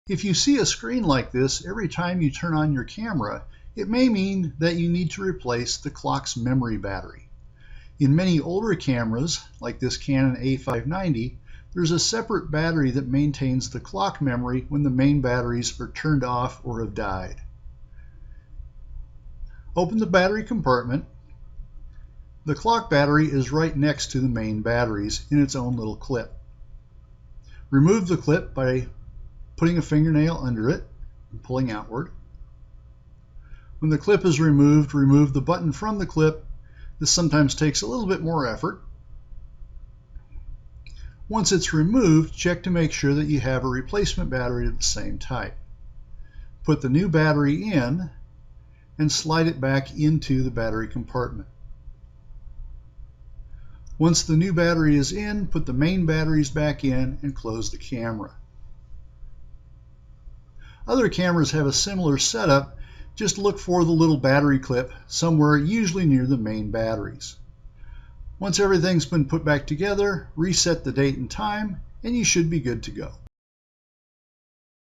If you see a screen like this every time you turn on your camera, it may mean that you need to replace the clock's memory battery. In many older cameras, like this Canon A590, there's a separate battery that maintains the clock memory when the main batteries are turned off or have died. Open the battery compartment. The clock battery is right next to the main batteries in its own little clip. Remove the clip by putting a fingernail under it and pulling outward. When the clip is removed, remove the button from the clip. This sometimes takes a little bit more effort. Once it's removed, check to make sure that you have a replacement battery of the same type. Put the new battery in and slide it back into the battery compartment. Once the new battery is in, put the main batteries back in and close the camera. Other cameras have a similar setup. Just look for the little battery clip somewhere, usually near the main batteries. Once everything's been put back together, reset the date and time, and you should be good to go.